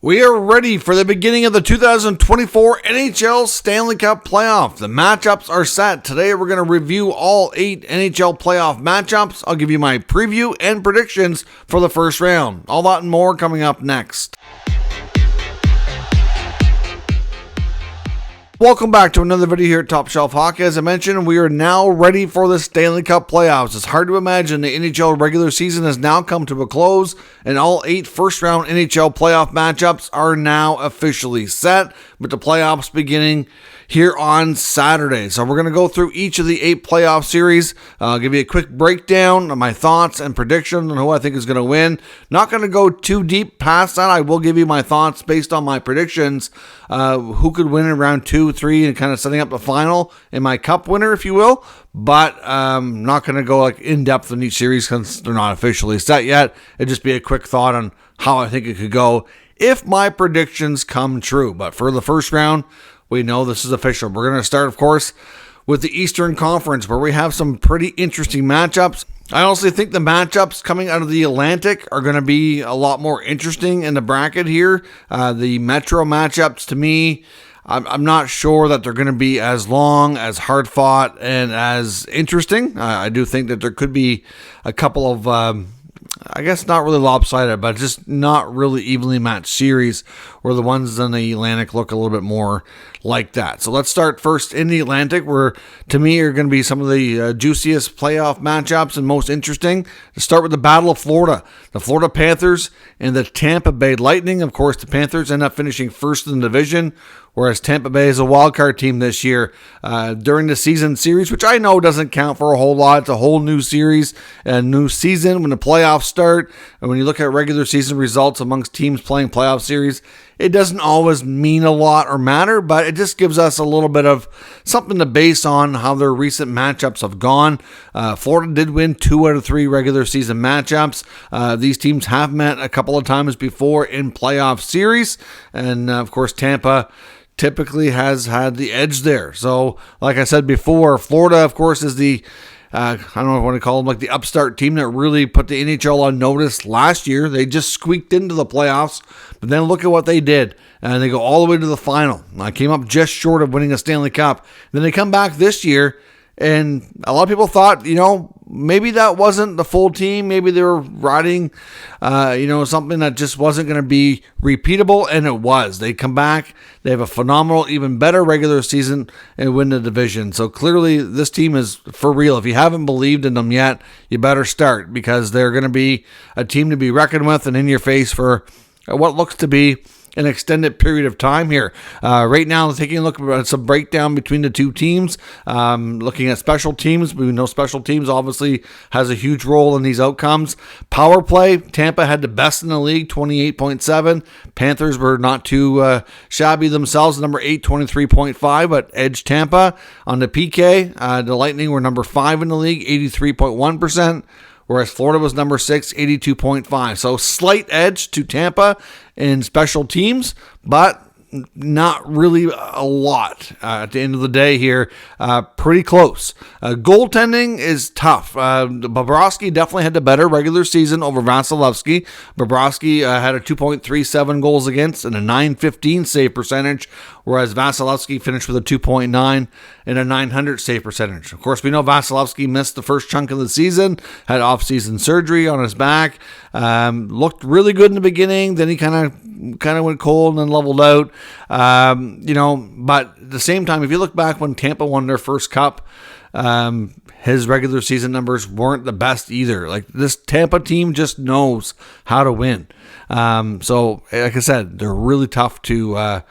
We are ready for the beginning of the 2024 NHL Stanley Cup playoff. The matchups are set. Today we're going to review all 8 NHL playoff matchups. I'll give you my preview and predictions for the first round. All that and more coming up next. Welcome back to another video here at Top Shelf Hockey. As I mentioned, we are now ready for the Stanley Cup playoffs. It's hard to imagine the NHL regular season has now come to a close, and all 8 first-round NHL playoff matchups are now officially set, with the playoffs beginning here on Saturday. So we're going to go through each of the 8 playoff series. I'll give you a quick breakdown of my thoughts and predictions on who I think is going to win. Not going to go too deep past that. I will give you my thoughts based on my predictions, who could win in round 2, 3, and kind of setting up the final in my cup winner, if you will. But not going to go in depth in each series because they're not officially set yet. It'd just be a quick thought on how I think it could go if my predictions come true. But for the first round, we know this is official. We're going to start, of course, with the Eastern Conference, where we have some pretty interesting matchups. I honestly think the matchups coming out of the Atlantic are going to be a lot more interesting in the bracket here. The Metro matchups, to me, I'm not sure that they're going to be as long, as hard-fought, and as interesting. I do think that there could be a couple of, I guess not really lopsided, but just not really evenly matched series, where the ones in the Atlantic look a little bit more like that. So let's start first in the Atlantic, where to me are going to be some of the juiciest playoff matchups and most interesting. To start with the Battle of Florida, the Florida Panthers and the Tampa Bay Lightning. Of course, the Panthers end up finishing first in the division, whereas Tampa Bay is a wildcard team this year during the season series, which I know doesn't count for a whole lot. It's a whole new series, a new season when the playoffs start. And when you look at regular season results amongst teams playing playoff series, it doesn't always mean a lot or matter, but it just gives us a little bit of something to base on how their recent matchups have gone. Florida did win 2 out of 3 regular season matchups. These teams have met a couple of times before in playoff series. And of course, Tampa typically has had the edge there. So like I said before, Florida, of course, is the I don't know if I want to call them like the upstart team that really put the NHL on notice last year. They just squeaked into the playoffs, but then look at what they did. And they go all the way to the final. I came up just short of winning a Stanley Cup. Then they come back this year, and a lot of people thought, maybe that wasn't the full team. Maybe they were riding, something that just wasn't going to be repeatable, and it was. They come back, they have a phenomenal, even better regular season, and win the division. So clearly, this team is for real. If you haven't believed in them yet, you better start, because they're going to be a team to be reckoned with and in your face for what looks to be an extended period of time here. Right now, taking a look at some breakdown between the two teams, looking at special teams. We know special teams obviously has a huge role in these outcomes. Power play, Tampa had the best in the league, 28.7. Panthers were not too shabby themselves, number 8, 23.5, but edge Tampa. On the PK, the Lightning were number 5 in the league, 83.1%. Whereas Florida was number 6, 82.5. So slight edge to Tampa in special teams, but not really a lot at the end of the day here. Pretty close. Goaltending is tough. Bobrovsky definitely had the better regular season over Vasilevsky. Bobrovsky had a 2.37 goals against and a 915 save percentage, whereas Vasilevsky finished with a 2.9 and a 900 save percentage. Of course, we know Vasilevsky missed the first chunk of the season, had off-season surgery on his back, looked really good in the beginning, then he kind of went cold and then leveled out. But at the same time, if you look back when Tampa won their first cup, his regular season numbers weren't the best either. Like, this Tampa team just knows how to win. So like I said, they're really tough to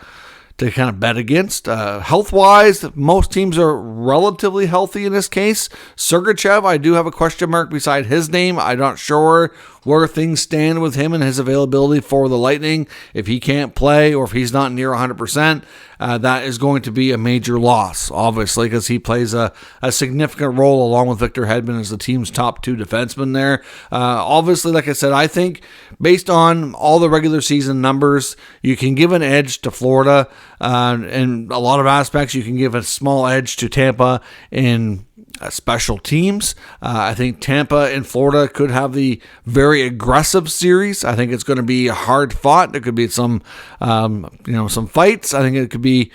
kind of bet against. Health-wise, most teams are relatively healthy in this case. Sergachev, I do have a question mark beside his name. I'm not sure where things stand with him and his availability for the Lightning. If he can't play or if he's not near 100%, that is going to be a major loss, obviously, because he plays a significant role along with Victor Hedman as the team's top 2 defensemen there. Obviously, like I said, I think based on all the regular season numbers, you can give an edge to Florida. In a lot of aspects, you can give a small edge to Tampa in special teams. I think Tampa and Florida could have the very aggressive series. I think it's going to be hard fought. There could be some fights. I think it could be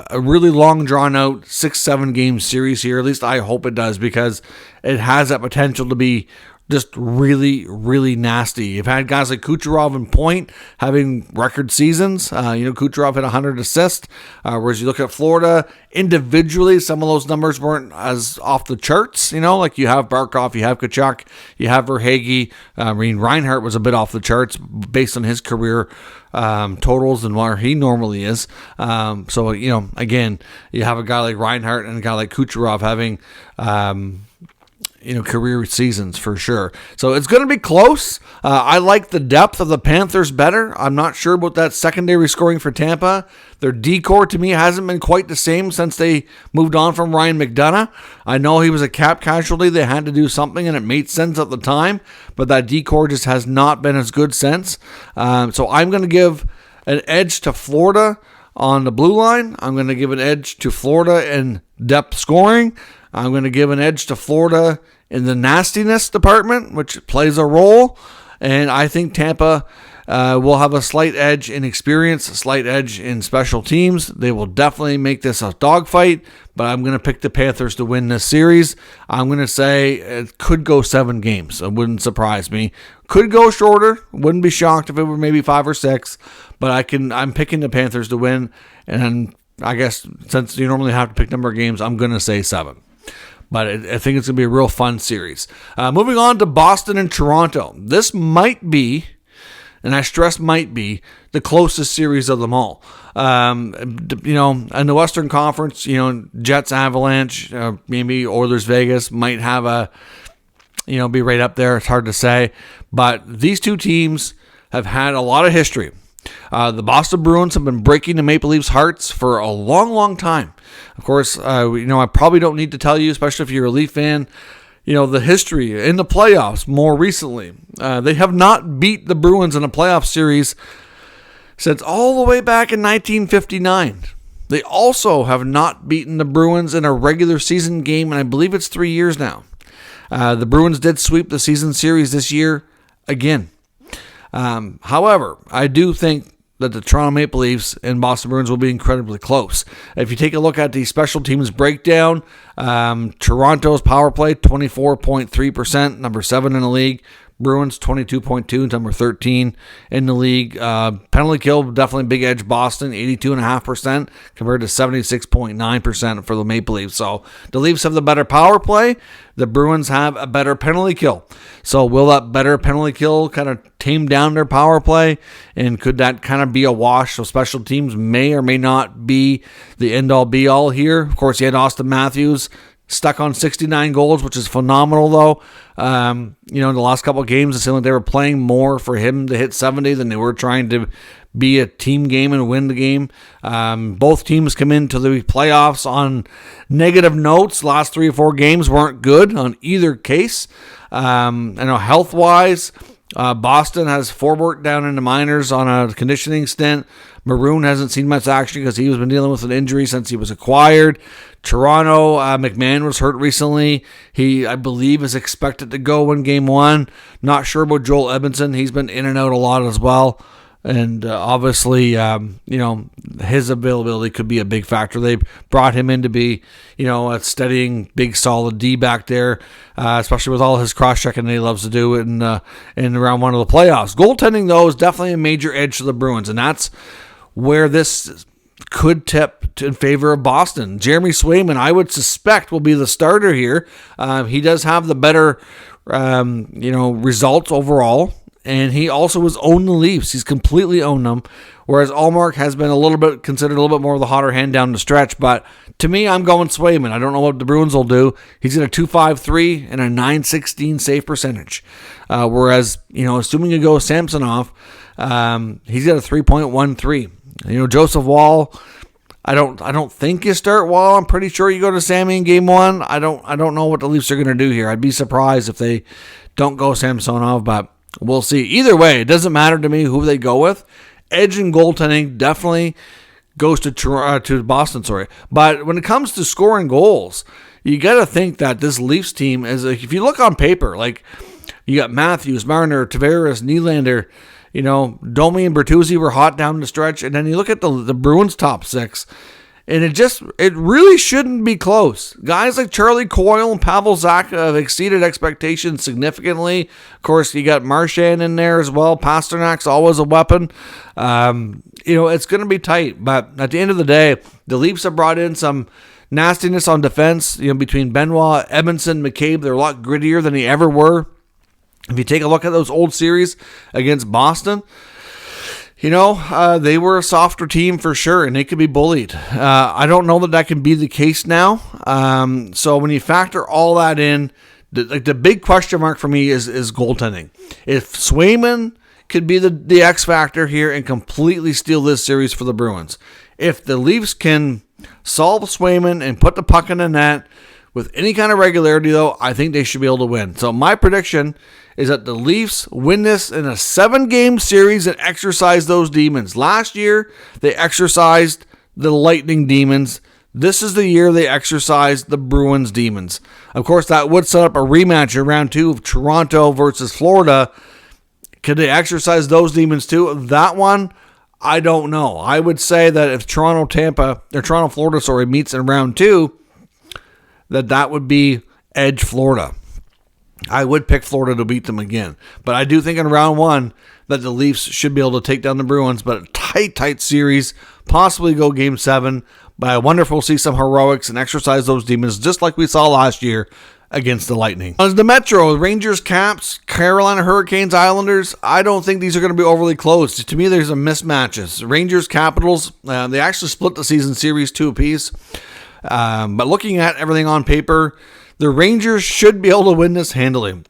a really long, drawn out 6-7 game series here. At least I hope it does, because it has that potential to be just really, really nasty. You've had guys like Kucherov and Point having record seasons. Kucherov had 100 assists, whereas you look at Florida individually, some of those numbers weren't as off the charts. Like you have Barkov, you have Tkachuk, you have Verhaeghe. Reinhart was a bit off the charts based on his career totals and where he normally is. Again, you have a guy like Reinhart and a guy like Kucherov having career seasons for sure. So it's going to be close. I like the depth of the Panthers better. I'm not sure about that secondary scoring for Tampa. Their D-core to me hasn't been quite the same since they moved on from Ryan McDonough. I know he was a cap casualty. They had to do something and it made sense at the time, but that D-core just has not been as good since. So I'm going to give an edge to Florida on the blue line. I'm going to give an edge to Florida in depth scoring. I'm going to give an edge to Florida in the nastiness department, which plays a role. And I think Tampa will have a slight edge in experience, a slight edge in special teams. They will definitely make this a dogfight, but I'm going to pick the Panthers to win this series. I'm going to say it could go 7 games. It wouldn't surprise me. Could go shorter. Wouldn't be shocked if it were maybe 5 or 6, but I'm picking the Panthers to win. And I guess since you normally have to pick number of games, I'm going to say 7. But I think it's going to be a real fun series. Moving on to Boston and Toronto. This might be, and I stress might be, the closest series of them all. In the Western Conference, Jets, Avalanche, maybe Oilers, Vegas might have be right up there. It's hard to say. But these two teams have had a lot of history. The Boston Bruins have been breaking the Maple Leafs' hearts for a long, long time. Of course, I probably don't need to tell you, especially if you're a Leaf fan, the history in the playoffs more recently. They have not beat the Bruins in a playoff series since all the way back in 1959. They also have not beaten the Bruins in a regular season game, and I believe it's 3 years now. The Bruins did sweep the season series this year again. However, I do think that the Toronto Maple Leafs and Boston Bruins will be incredibly close. If you take a look at the special teams breakdown, Toronto's power play, 24.3%, number 7 in the league. Bruins, 22.2, number 13 in the league. Penalty kill, definitely big edge Boston, 82.5% compared to 76.9% for the Maple Leafs. So the Leafs have the better power play. The Bruins have a better penalty kill. So will that better penalty kill kind of tame down their power play? And could that kind of be a wash? So special teams may or may not be the end-all be-all here. Of course, you had Austin Matthews stuck on 69 goals, which is phenomenal, though. In the last couple of games, it seemed like they were playing more for him to hit 70 than they were trying to be a team game and win the game. Both teams come into the playoffs on negative notes. Last 3 or 4 games weren't good on either case. I know health-wise, Boston has Forbort down in the minors on a conditioning stint. Maroon hasn't seen much action because he's been dealing with an injury since he was acquired. Toronto, McMahon was hurt recently. He, I believe, is expected to go in Game 1. Not sure about Joel Edmondson. He's been in and out a lot as well. And obviously, his availability could be a big factor. They brought him in to be, a steadying, big, solid D back there, especially with all his cross-checking that he loves to do in round 1 of the playoffs. Goaltending, though, is definitely a major edge to the Bruins, and that's where this could tip in favor of Boston. Jeremy Swayman, I would suspect, will be the starter here. He does have the better, results overall. And he also has owned the Leafs. He's completely owned them. Whereas Allmark has been considered a little bit more of the hotter hand down the stretch. But to me, I'm going Swayman. I don't know what the Bruins will do. He's got a 2.53 and a 9.16 save percentage. Whereas, assuming you go Samsonov, he's got a 3.13. Joseph Wall, I don't think you start Wall. I'm pretty sure you go to Sammy in Game 1. I don't know what the Leafs are going to do here. I'd be surprised if they don't go Samsonov, but we'll see. Either way, it doesn't matter to me who they go with. Edge and goaltending definitely goes to Boston. Sorry, but when it comes to scoring goals, you got to think that this Leafs team is. If you look on paper, like you got Matthews, Marner, Tavares, Nylander, Domi and Bertuzzi were hot down the stretch, and then you look at the Bruins top six. And it really shouldn't be close. Guys like Charlie Coyle and Pavel Zacha have exceeded expectations significantly. Of course, you got Marchand in there as well. Pasternak's always a weapon. It's going to be tight. But at the end of the day, the Leafs have brought in some nastiness on defense. Between Benoit, Edmondson, McCabe, they're a lot grittier than they ever were. If you take a look at those old series against Boston, they were a softer team for sure, and they could be bullied. I don't know that can be the case now. So when you factor all that in, the big question mark for me is goaltending. If Swayman could be the X factor here and completely steal this series for the Bruins, if the Leafs can solve Swayman and put the puck in the net with any kind of regularity, though, I think they should be able to win. So my prediction is that the Leafs win this in a 7-game series and exercise those demons. Last year, they exercised the Lightning demons. This is the year they exercised the Bruins demons. Of course, that would set up a rematch in round 2 of Toronto versus Florida. Could they exercise those demons too? That one, I don't know. I would say that if Toronto-Florida meets in round 2, that would be edge Florida. I would pick Florida to beat them again. But I do think in round 1 that the Leafs should be able to take down the Bruins. But a tight series, possibly go game 7. But I wonder if we'll see some heroics and exercise those demons just like we saw last year against the Lightning. As the Metro, Rangers, Caps, Carolina Hurricanes, Islanders, I don't think these are going to be overly close. To me, there's some mismatches. Rangers, Capitals, they actually split the season series 2 apiece. But looking at everything on paper, the Rangers should be able to win this handily.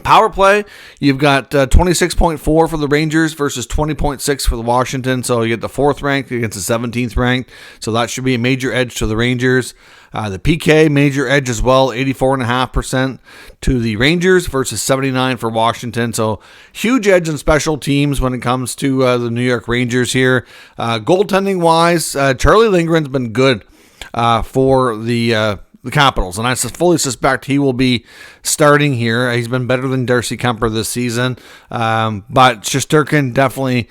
Power play, you've got 26.4 for the Rangers versus 20.6 for the Washington. So you get the 4th ranked against the 17th ranked. So that should be a major edge to the Rangers. The PK, major edge as well, 84.5% to the Rangers versus 79 for Washington. So huge edge in special teams when it comes to the New York Rangers here. Goaltending-wise, Charlie Lindgren's been good for the Capitals, and I fully suspect he will be starting here. He's been better than Darcy Kemper this season, but Shesterkin definitely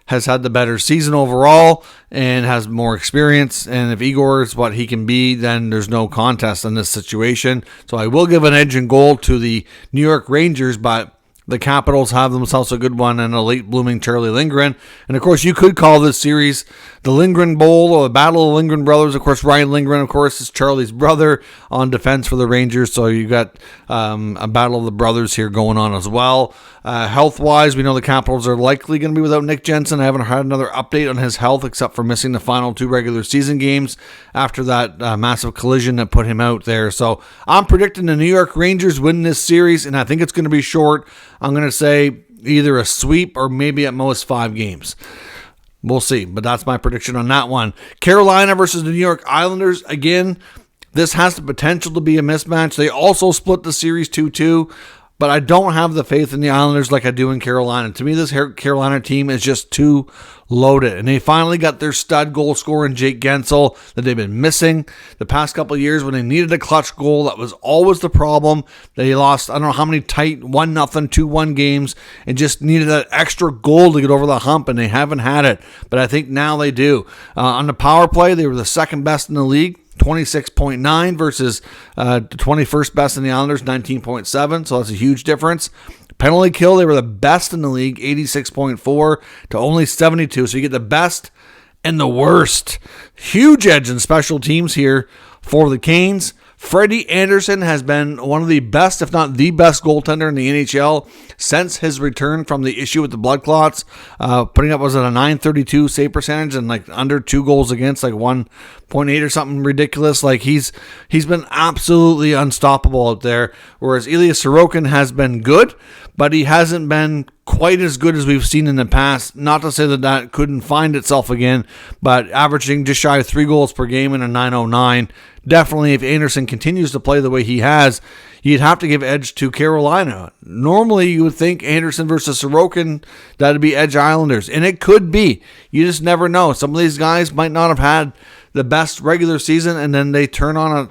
has had the better season overall and has more experience, and if Igor is what he can be, then there's no contest in this situation. So I will give an edge in goal to the New York Rangers, but the Capitals have themselves a good one and a late-blooming Charlie Lindgren. And, of course, you could call this series the Lindgren Bowl or the Battle of the Lindgren Brothers. Of course, Ryan Lindgren, of course, is Charlie's brother on defense for the Rangers. So you got a battle of the brothers here going on as well. Health-wise, we know the Capitals are likely going to be without Nick Jensen. I haven't had another update on his health except for missing the final 2 regular season games after that massive collision that put him out there. So I'm predicting the New York Rangers win this series, and I think it's going to be short. I'm going to say either a sweep or maybe at most 5 games. We'll see, but that's my prediction on that one. Carolina versus the New York Islanders. Again, this has the potential to be a mismatch. They also split the series 2-2, but I don't have the faith in the Islanders like I do in Carolina. To me, this Carolina team is just too loaded, and they finally got their stud goal scorer in Jake Gensel that they've been missing the past couple of years when they needed a clutch goal. That was always the problem. They lost, I don't know how many tight 1-0, 2-1 games and just needed that extra goal to get over the hump, and they haven't had it, but I think now they do. On the power play, they were the second best in the league, 26.9 versus the 21st best in the Islanders, 19.7, so that's a huge difference. Penalty kill, they were the best in the league, 86.4 to only 72. So you get the best and the worst. Huge edge in special teams here for the Canes. Freddie Anderson has been one of the best, if not the best goaltender in the NHL since his return from the issue with the blood clots. Putting up, was it a .932 save percentage and like under 2 goals against, like 1.8 or something ridiculous. Like he's been absolutely unstoppable out there. Whereas Ilya Sorokin has been good, but he hasn't been quite as good as we've seen in the past. Not to say that that couldn't find itself again, but averaging just shy of 3 goals per game in a .909. Definitely, if Anderson continues to play the way he has, you'd have to give edge to Carolina. Normally, you would think Anderson versus Sorokin, that'd be edge Islanders, and it could be. You just never know. Some of these guys might not have had the best regular season, and then they turn on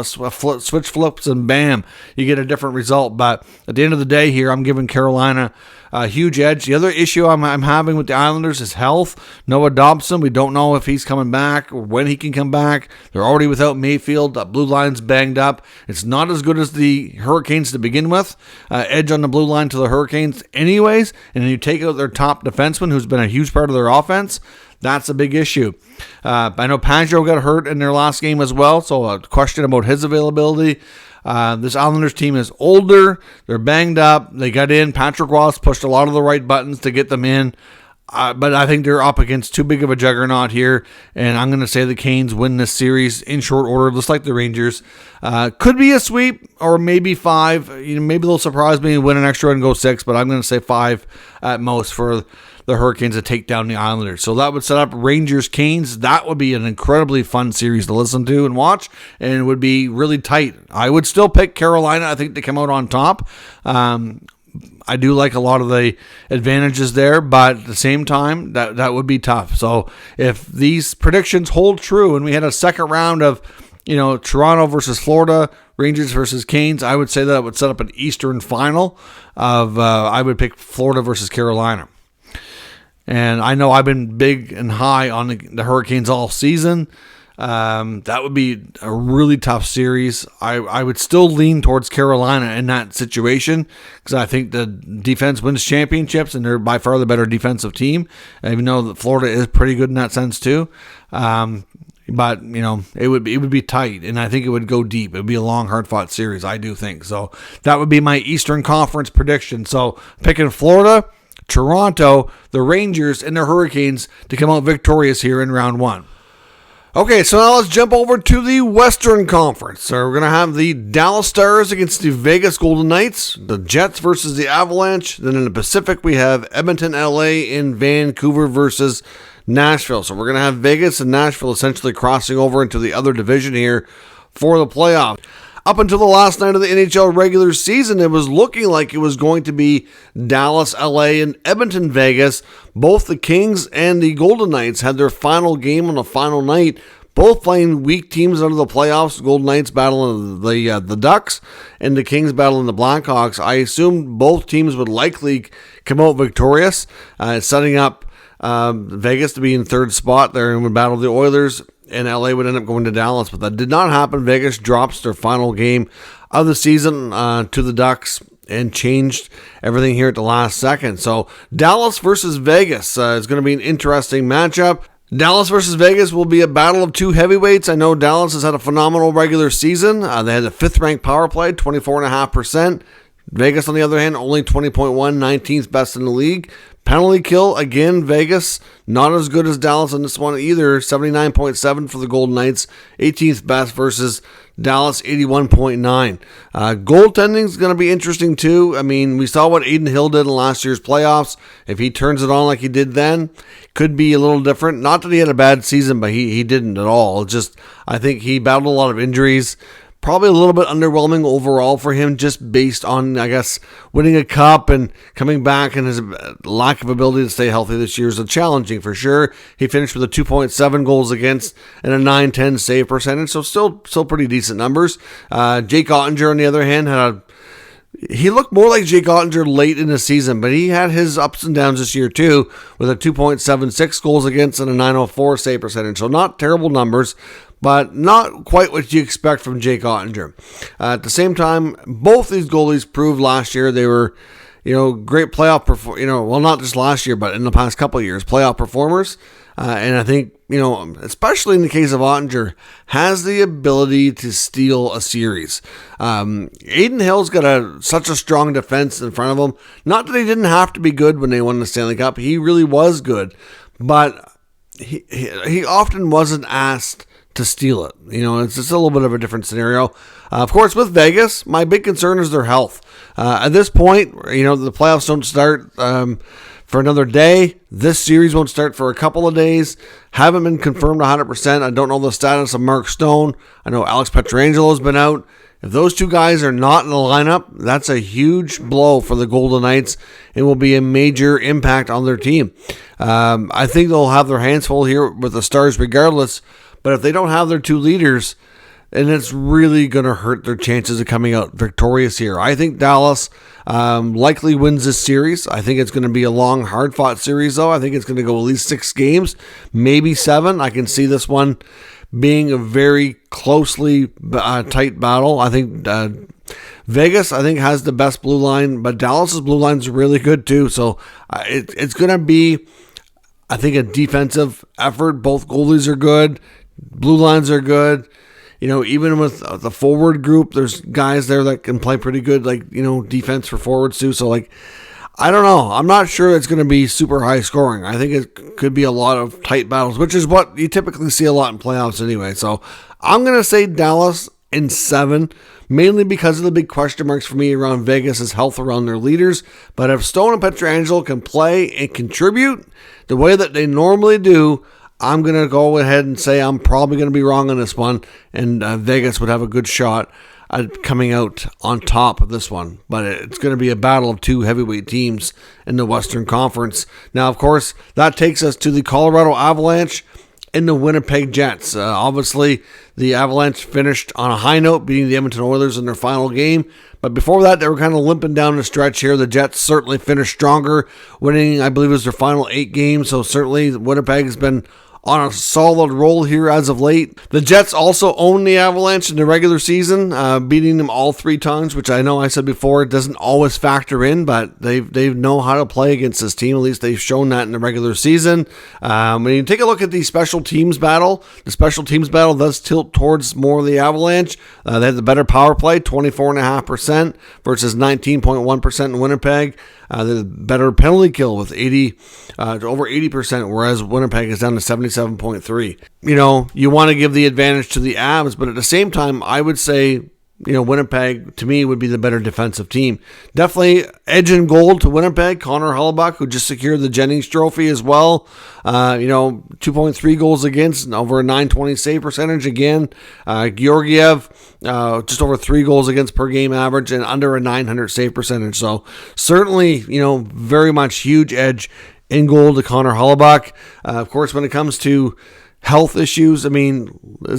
switch flips, and bam, you get a different result. But at the end of the day here, I'm giving Carolina a huge edge. The other issue I'm having with the Islanders is health. Noah Dobson, we don't know if he's coming back or when he can come back. They're already without Mayfield. The blue line's banged up. It's not as good as the Hurricanes to begin with. Edge on the blue line to the Hurricanes anyways, and then you take out their top defenseman, who's been a huge part of their offense. That's a big issue. I know Pagio got hurt in their last game as well, so a question about his availability. This Islanders team is older. They're banged up. They got in. Patrick Ross pushed a lot of the right buttons to get them in. But I think they're up against too big of a juggernaut here, and I'm going to say the Canes win this series in short order, just like the Rangers. Could be a sweep or maybe 5. Maybe they'll surprise me and win an extra and go 6, but I'm going to say 5 at most for the Hurricanes to take down the Islanders. So that would set up Rangers-Canes. That would be an incredibly fun series to listen to and watch, and it would be really tight. I would still pick Carolina, I think, to come out on top. I do like a lot of the advantages there, but at the same time, that would be tough. So if these predictions hold true and we had a second round of, Toronto versus Florida, Rangers versus Canes, I would say that would set up an Eastern final of, I would pick Florida versus Carolina. And I know I've been big and high on the Hurricanes all season. That would be a really tough series. I would still lean towards Carolina in that situation because I think the defense wins championships and they're by far the better defensive team, even though that Florida is pretty good in that sense too. But, it would be tight, and I think it would go deep. It would be a long, hard-fought series, I do think. So that would be my Eastern Conference prediction. So picking Florida, Toronto, the Rangers, and the Hurricanes to come out victorious here in round 1. Okay, so now let's jump over to the Western Conference. So we're going to have the Dallas Stars against the Vegas Golden Knights, the Jets versus the Avalanche. Then in the Pacific, we have Edmonton, LA, and Vancouver versus Nashville. So we're going to have Vegas and Nashville essentially crossing over into the other division here for the playoffs. Up until the last night of the NHL regular season, it was looking like it was going to be Dallas, LA, and Edmonton, Vegas. Both the Kings and the Golden Knights had their final game on the final night, both playing weak teams out of the playoffs. The Golden Knights battling the Ducks, and the Kings battling the Blackhawks. I assumed both teams would likely come out victorious, setting up Vegas to be in third spot there and would battle the Oilers. And LA would end up going to Dallas, but that did not happen. Vegas drops their final game of the season to the Ducks and changed everything here at the last second. So Dallas versus Vegas is going to be an interesting matchup. Dallas versus Vegas will be a battle of two heavyweights. I know Dallas has had a phenomenal regular season. They had the 5th-ranked power play, 24.5%. Vegas, on the other hand, only 20.1, 19th best in the league. Penalty kill, again, Vegas, not as good as Dallas on this one either. 79.7 for the Golden Knights, 18th best versus Dallas, 81.9. Goaltending is going to be interesting too. I mean, we saw what Adin Hill did in last year's playoffs. If he turns it on like he did then, could be a little different. Not that he had a bad season, but he didn't at all. Just, I think he battled a lot of injuries. Probably a little bit underwhelming overall for him, just based on, I guess, winning a cup and coming back, and his lack of ability to stay healthy this year is challenging for sure. He finished with a 2.7 goals against and a .910 save percentage, so still pretty decent numbers. Jake Ottinger, on the other hand, he looked more like Jake Ottinger late in the season, but he had his ups and downs this year too, with a 2.76 goals against and a .904 save percentage. So not terrible numbers, but not quite what you expect from Jake Ottinger. At the same time, both these goalies proved last year they were, great playoff well, not just last year, but in the past couple of years, playoff performers. And I think, especially in the case of Ottinger, has the ability to steal a series. Adin Hill's got such a strong defense in front of him. Not that he didn't have to be good when they won the Stanley Cup. He really was good. But he often wasn't asked to steal it. It's just a little bit of a different scenario. Of course, with Vegas, my big concern is their health. At this point, the playoffs don't start for another day. This series won't start for a couple of days. Haven't been confirmed 100%. I don't know the status of Mark Stone. I know Alex Pietrangelo's been out. If those two guys are not in the lineup, that's a huge blow for the Golden Knights and will be a major impact on their team. I think they'll have their hands full here with the Stars regardless, but if they don't have their two leaders, then it's really going to hurt their chances of coming out victorious here. I think Dallas likely wins this series. I think it's going to be a long, hard-fought series, though. I think it's going to go at least 6 games, maybe 7. I can see this one being a very closely tight battle. I think Vegas, has the best blue line, but Dallas's blue line's really good too. So it's going to be, I think, a defensive effort. Both goalies are good. Blue lines are good. Even with the forward group, there's guys there that can play pretty good, defense for forwards too. So, I don't know. I'm not sure it's going to be super high scoring. I think it could be a lot of tight battles, which is what you typically see a lot in playoffs anyway. So I'm going to say Dallas in 7, mainly because of the big question marks for me around Vegas' health around their leaders. But if Stone and Pietrangelo can play and contribute the way that they normally do, I'm going to go ahead and say I'm probably going to be wrong on this one, and Vegas would have a good shot coming out on top of this one. But it's going to be a battle of 2 heavyweight teams in the Western Conference. Now, of course, that takes us to the Colorado Avalanche and the Winnipeg Jets. Obviously, the Avalanche finished on a high note, beating the Edmonton Oilers in their final game. But before that, they were kind of limping down the stretch here. The Jets certainly finished stronger, winning, I believe, it was their final 8 games. So certainly, Winnipeg has been on a solid roll here as of late. The Jets also own the Avalanche in the regular season, beating them all 3 times, which I know I said before, it doesn't always factor in, but they know how to play against this team. At least they've shown that in the regular season. When you take a look at the special teams battle does tilt towards more of the Avalanche. They have the better power play, 24.5% versus 19.1% in Winnipeg. The better penalty kill with over 80%, whereas Winnipeg is down to 77.3. You want to give the advantage to the Avs, but at the same time, I would say, Winnipeg, to me, would be the better defensive team. Definitely edge in gold to Winnipeg. Connor Hellebuyck, who just secured the Jennings Trophy as well. 2.3 goals against and over a .920 save percentage again. Georgiev, just over 3 goals against per game average and under a .900 save percentage. So certainly, very much huge edge in goal to Connor Hellebuyck. Of course, when it comes to health issues, does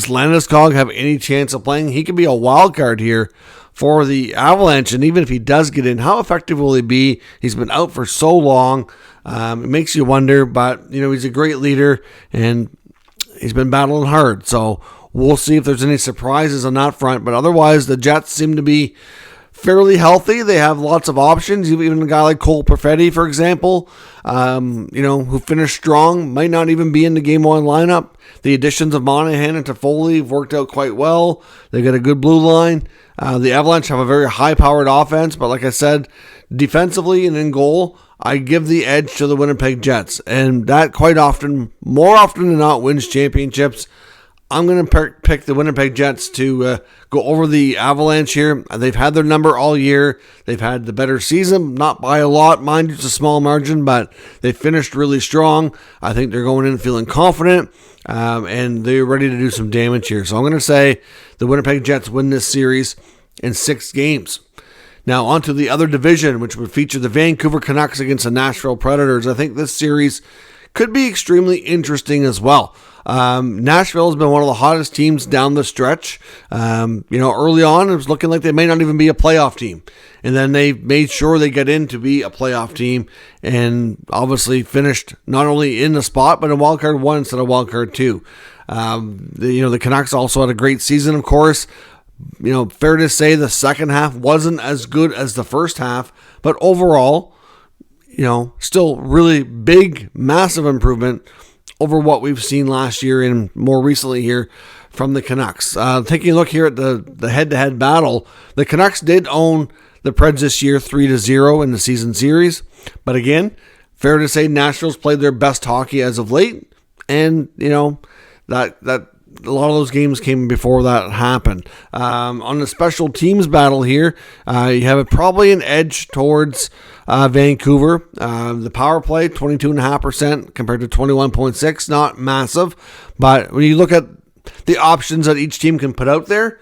Landeskog have any chance of playing? He could be a wild card here for the Avalanche, and even if he does get in, how effective will he be? He's been out for so long. It makes you wonder, but he's a great leader, and he's been battling hard. So we'll see if there's any surprises on that front. But otherwise, the Jets seem to be fairly healthy. They have lots of options. Even a guy like Cole Perfetti, for example, who finished strong, might not even be in the Game 1 lineup. The additions of Monahan and Toffoli have worked out quite well. They got a good blue line. The Avalanche have a very high-powered offense, but like I said, defensively and in goal, I give the edge to the Winnipeg Jets. And that quite often, more often than not, wins championships. I'm going to pick the Winnipeg Jets to go over the Avalanche here. They've had their number all year. They've had the better season, not by a lot, mind you, it's a small margin, but they finished really strong. I think they're going in feeling confident, and they're ready to do some damage here. So I'm going to say the Winnipeg Jets win this series in 6 games. Now, on to the other division, which would feature the Vancouver Canucks against the Nashville Predators. I think this series could be extremely interesting as well. Nashville has been one of the hottest teams down the stretch. Early on, it was looking like they may not even be a playoff team. And then they made sure they get in to be a playoff team and obviously finished not only in the spot, but in wildcard 1 instead of wildcard 2. The Canucks also had a great season, of course. Fair to say the second half wasn't as good as the first half, but overall, still really big, massive improvement over what we've seen last year and more recently here from the Canucks. Taking a look here at the head-to-head battle, the Canucks did own the Preds this year 3-0 in the season series. But again, fair to say Nashville's played their best hockey as of late. And, that a lot of those games came before that happened. On the special teams battle here, you have probably an edge towards Vancouver. The power play, 22.5% compared to 21.6%. Not massive, but when you look at the options that each team can put out there,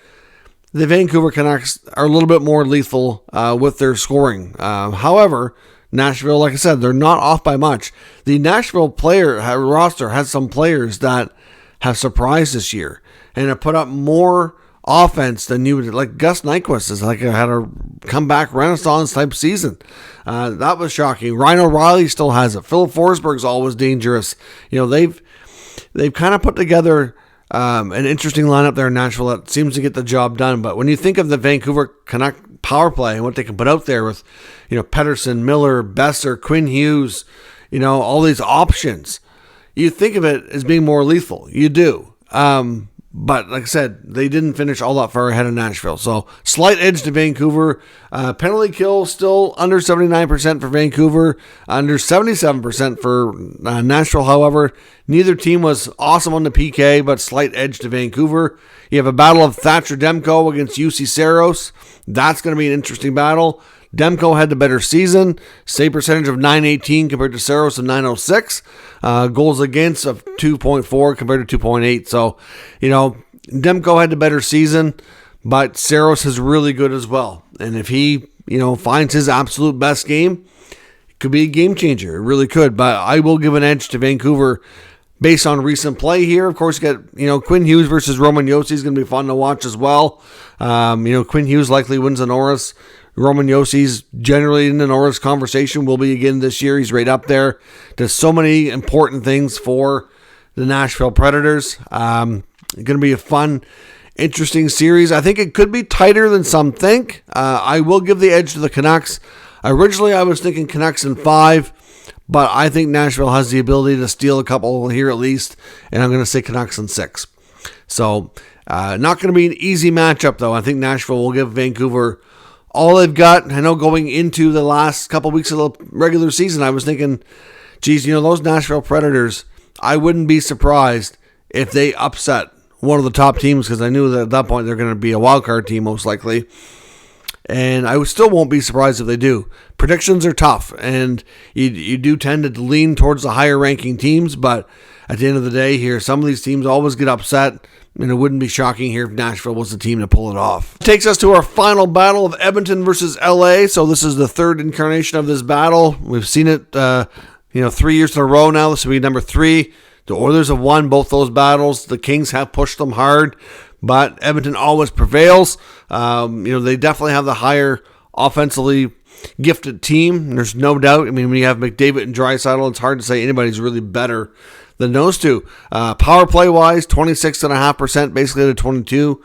the Vancouver Canucks are a little bit more lethal with their scoring. However, Nashville, like I said, they're not off by much. The Nashville roster has some players that have surprised this year and have put up more offense than you would. Like Gus Nyquist is had a comeback renaissance type season. That was shocking. Ryan O'Reilly still has it. Philip Forsberg's always dangerous. They've kind of put together an interesting lineup there in Nashville that seems to get the job done. But when you think of the Vancouver Canuck power play and what they can put out there with, Pettersson, Miller, Besser, Quinn Hughes, all these options, you think of it as being more lethal. You do. But like I said, they didn't finish all that far ahead of Nashville. So slight edge to Vancouver. Penalty kill still under 79% for Vancouver, under 77% for Nashville. However, neither team was awesome on the PK, but slight edge to Vancouver. You have a battle of Thatcher Demko against UC Saros. That's going to be an interesting battle. Demko had the better season. Save percentage of .918 compared to Saros of .906. Goals against of 2.4 compared to 2.8. So, Demko had the better season, but Saros is really good as well. And if he, finds his absolute best game, it could be a game changer. It really could. But I will give an edge to Vancouver based on recent play here. Of course, you got, Quinn Hughes versus Roman Josi is going to be fun to watch as well. Quinn Hughes likely wins the Norris. Roman Josi's generally in the Norris conversation, will be again this year. He's right up there. Does so many important things for the Nashville Predators. Going to be a fun, interesting series. I think it could be tighter than some think. I will give the edge to the Canucks. Originally, I was thinking Canucks in 5, but I think Nashville has the ability to steal a couple here at least, and I'm going to say Canucks in 6. So, not going to be an easy matchup, though. I think Nashville will give Vancouver all they've got. I know going into the last couple weeks of the regular season, I was thinking, geez, those Nashville Predators, I wouldn't be surprised if they upset one of the top teams, because I knew that at that point they're going to be a wild card team most likely. And I still won't be surprised if they do. Predictions are tough, and you do tend to lean towards the higher ranking teams, but at the end of the day here, some of these teams always get upset, and it wouldn't be shocking here if Nashville was the team to pull it off. Takes us to our final battle of Edmonton versus LA. So this is the third incarnation of this battle. We've seen it 3 years in a row now. This will be number 3. The Oilers have won both those battles. The Kings have pushed them hard, but Edmonton always prevails. They definitely have the higher offensively gifted team. There's no doubt. I mean, when you have McDavid and Draisaitl, it's hard to say anybody's really better than those two. Power play wise, 26.5%, basically to 22.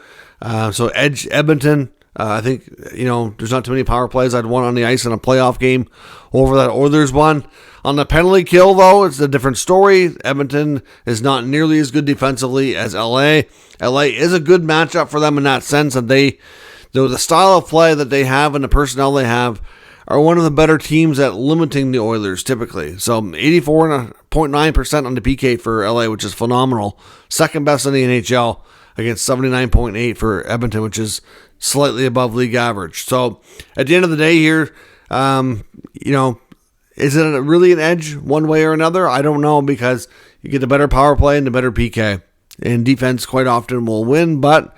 So edge Edmonton. I think, there's not too many power plays I'd want on the ice in a playoff game over that Oilers one. On the penalty kill, though, it's a different story. Edmonton is not nearly as good defensively as LA. LA is a good matchup for them in that sense, that the style of play that they have and the personnel they have are one of the better teams at limiting the Oilers typically. So 84.9% on the PK for LA, which is phenomenal. Second best in the NHL against 79.8 for Edmonton, which is slightly above league average. So at the end of the day here, is it really an edge one way or another? I don't know, because you get the better power play and the better PK. And defense quite often will win, but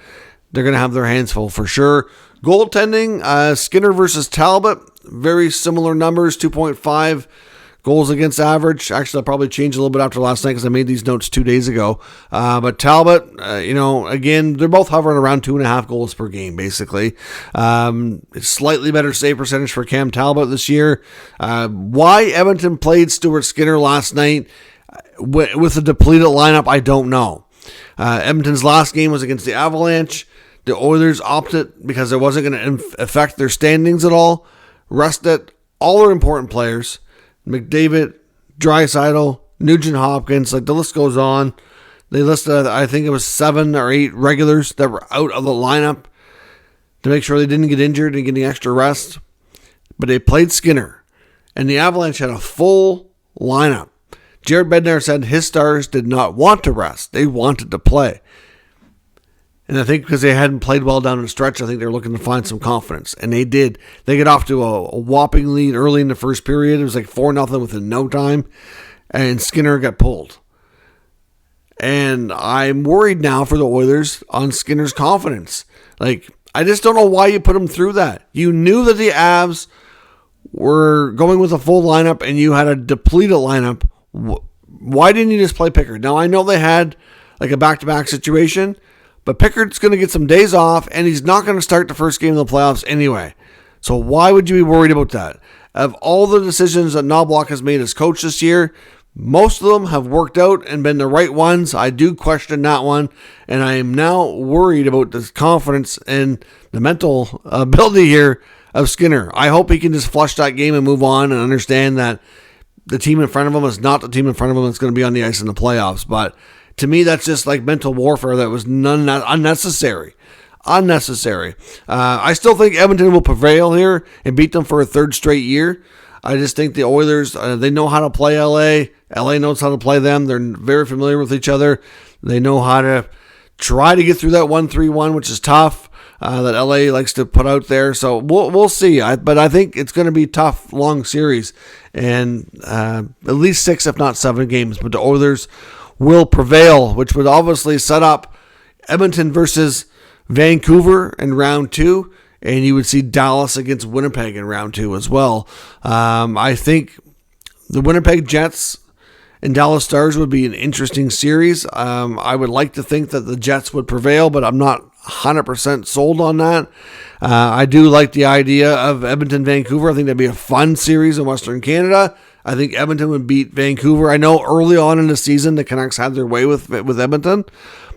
they're going to have their hands full for sure. Goaltending, Skinner versus Talbot, very similar numbers, 2.5 goals against average. Actually, I'll probably change a little bit after last night because I made these notes 2 days ago. But Talbot, again, they're both hovering around 2.5 goals per game, basically. Slightly better save percentage for Cam Talbot this year. Why Edmonton played Stuart Skinner last night with a depleted lineup, I don't know. Edmonton's last game was against the Avalanche. The Oilers opted, because it wasn't going to affect their standings at all, rested all their important players. McDavid, Draisaitl, Nugent Hopkins, the list goes on. They listed, I think it was 7 or 8 regulars that were out of the lineup to make sure they didn't get injured and get any extra rest. But they played Skinner, and the Avalanche had a full lineup. Jared Bednar said his stars did not want to rest. They wanted to play. And I think because they hadn't played well down the stretch, I think they're looking to find some confidence. And they did. They get off to a whopping lead early in the first period. It was like 4-0 within no time. And Skinner got pulled. And I'm worried now for the Oilers on Skinner's confidence. Like, I just don't know why you put him through that. You knew that the Avs were going with a full lineup and you had a depleted lineup. Why didn't you just play Pickard? Now, I know they had like a back-to-back situation, but Pickard's going to get some days off and he's not going to start the first game of the playoffs anyway. So why would you be worried about that? Of all the decisions that Knobloch has made as coach this year, most of them have worked out and been the right ones. I do question that one, and I am now worried about the confidence and the mental ability here of Skinner. I hope he can just flush that game and move on and understand that the team in front of him is not the team in front of him that's going to be on the ice in the playoffs. But to me, that's just like mental warfare that was unnecessary. I still think Edmonton will prevail here and beat them for a third straight year. I just think the Oilers, they know how to play LA. LA knows how to play them. They're very familiar with each other. They know how to try to get through that 1-3-1, which is tough, that LA likes to put out there. So we'll see. But I think it's going to be a tough, long series. And at least 6, if not 7 games. But the Oilers will prevail, which would obviously set up Edmonton versus Vancouver in round 2. And you would see Dallas against Winnipeg in round 2 as well. I think the Winnipeg Jets and Dallas Stars would be an interesting series. I would like to think that the Jets would prevail, but I'm not 100% sold on that. I do like the idea of Edmonton-Vancouver. I think that'd be a fun series in Western Canada. I think Edmonton would beat Vancouver. I know early on in the season the Canucks had their way with Edmonton,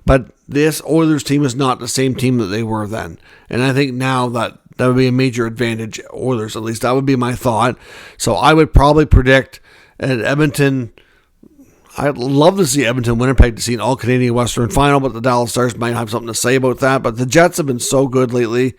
but this Oilers team is not the same team that they were then. And I think now that would be a major advantage, Oilers, at least that would be my thought. So I would probably predict at Edmonton. I'd love to see Edmonton-Winnipeg to see an all-Canadian Western final, but the Dallas Stars might have something to say about that. But the Jets have been so good lately.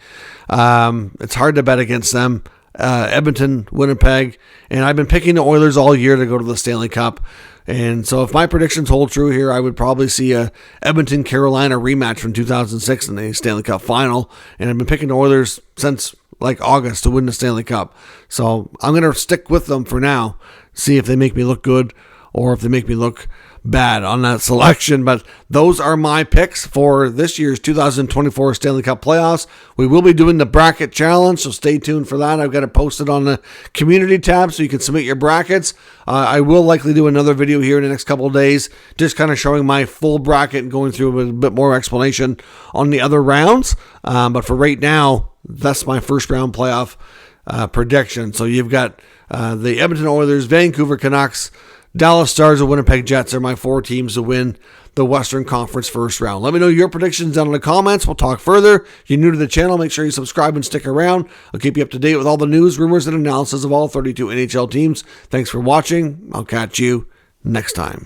It's hard to bet against them. Edmonton, Winnipeg, and I've been picking the Oilers all year to go to the Stanley Cup. And so if my predictions hold true here, I would probably see a Edmonton-Carolina rematch from 2006 in the Stanley Cup final. And I've been picking the Oilers since like August to win the Stanley Cup. So I'm going to stick with them for now, see if they make me look good or if they make me look bad on that selection. But those are my picks for this year's 2024 Stanley Cup playoffs. We will be doing the bracket challenge, so stay tuned for that. I've got it posted on the community tab so you can submit your brackets. I will likely do another video here in the next couple of days, just kind of showing my full bracket and going through a bit more explanation on the other rounds. But for right now, that's my first round playoff prediction. So you've got the Edmonton Oilers, Vancouver Canucks, Dallas Stars, and Winnipeg Jets are my 4 teams to win the Western Conference first round. Let me know your predictions down in the comments. We'll talk further. If you're new to the channel, make sure you subscribe and stick around. I'll keep you up to date with all the news, rumors, and analysis of all 32 NHL teams. Thanks for watching. I'll catch you next time.